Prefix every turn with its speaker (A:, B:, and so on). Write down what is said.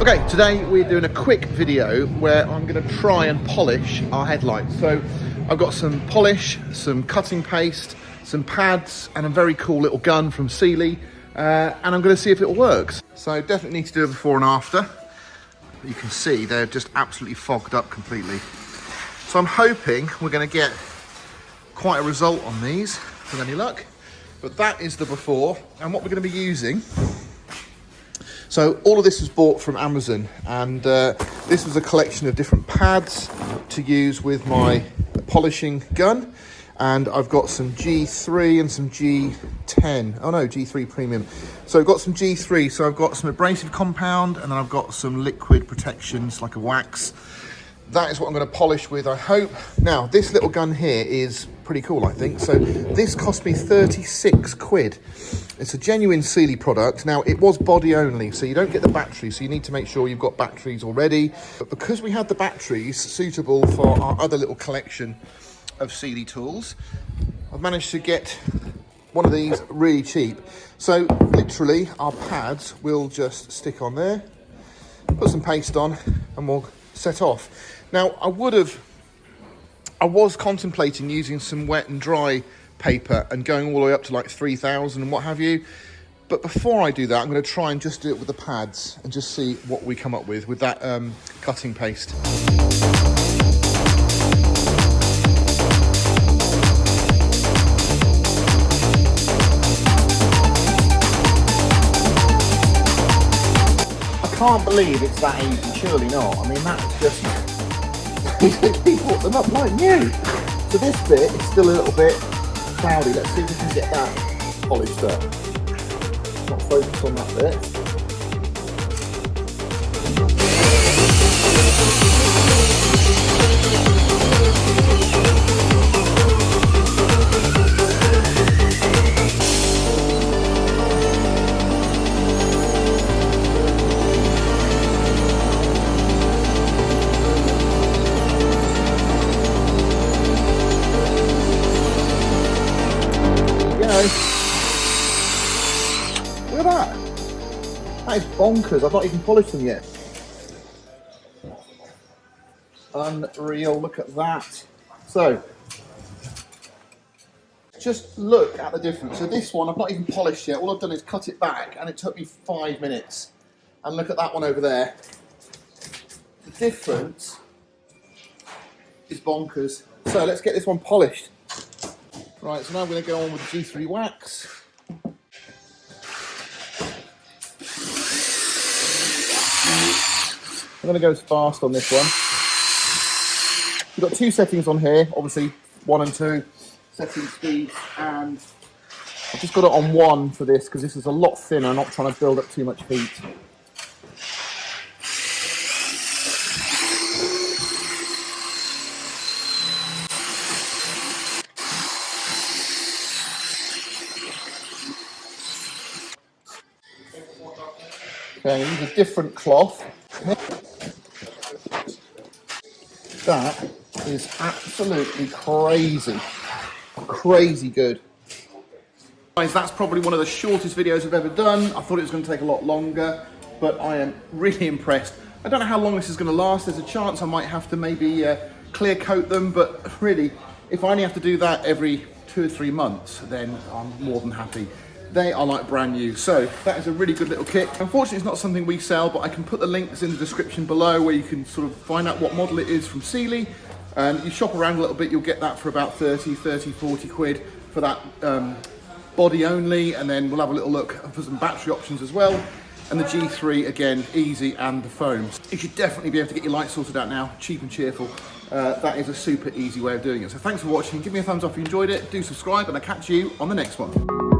A: Okay, today we're doing a quick video where I'm going to try and polish our headlights. So I've got some polish, some cutting paste, some pads, and a very cool little gun from Sealey, and I'm going to see if it works. So definitely need to do a before and after. You can see they're just absolutely fogged up completely. So I'm hoping we're going to get quite a result on these with any luck. But that is the before, and what we're going to be using. So all of this was bought from Amazon, and this was a collection of different pads to use with my polishing gun. And I've got some G3 and some G10. Oh no, G3 Premium. So I've got some G3, so I've got some abrasive compound, and then I've got some liquid protections like a wax. That is what I'm going to polish with, I hope. Now, this little gun here is pretty cool, I think. So this cost me 36 quid. It's a genuine Sealey product. Now, it was body only, so you don't get the batteries, so you need to make sure you've got batteries already. But because we had the batteries suitable for our other little collection of Sealey tools, I've managed to get one of these really cheap. So literally, our pads will just stick on there, put some paste on, and we'll set off. Now, I was contemplating using some wet and dry paper and going all the way up to like 3,000 and what have you. But before I do that, I'm going to try and just do it with the pads and just see what we come up with that cutting paste. I can't believe it's that easy, surely not. I mean, that's just... He brought them up like new. So this bit is still a little bit cloudy. Let's see if we can get that polished up. Not focus on that bit. Look at that. That is bonkers. I've not even polished them yet. Unreal. Look at that. So, just look at the difference. So this one I've not even polished yet. All I've done is cut it back, and it took me 5 minutes. And look at that one over there. The difference is bonkers. So let's get this one polished. Right, so now I'm going to go on with the G3 wax. I'm going to go as fast on this one. We've got two settings on here, obviously 1 and 2, setting speed, and I've just got it on 1 for this because this is a lot thinner, not trying to build up too much heat. Okay, use a different cloth. That is absolutely crazy. Crazy good. Guys, that's probably one of the shortest videos I've ever done. I thought it was going to take a lot longer, but I am really impressed. I don't know how long this is going to last. There's a chance I might have to maybe clear coat them, but really, if I only have to do that every 2 or 3 months, then I'm more than happy. They are like brand new. So that is a really good little kit. Unfortunately, it's not something we sell, but I can put the links in the description below where you can sort of find out what model it is from Sealey. And you shop around a little bit, you'll get that for about 30, 40 quid for that body only. And then we'll have a little look for some battery options as well. And the G3, again, easy, and the foams. You should definitely be able to get your lights sorted out now, cheap and cheerful. That is a super easy way of doing it. So thanks for watching. Give me a thumbs up if you enjoyed it. Do subscribe, and I'll catch you on the next one.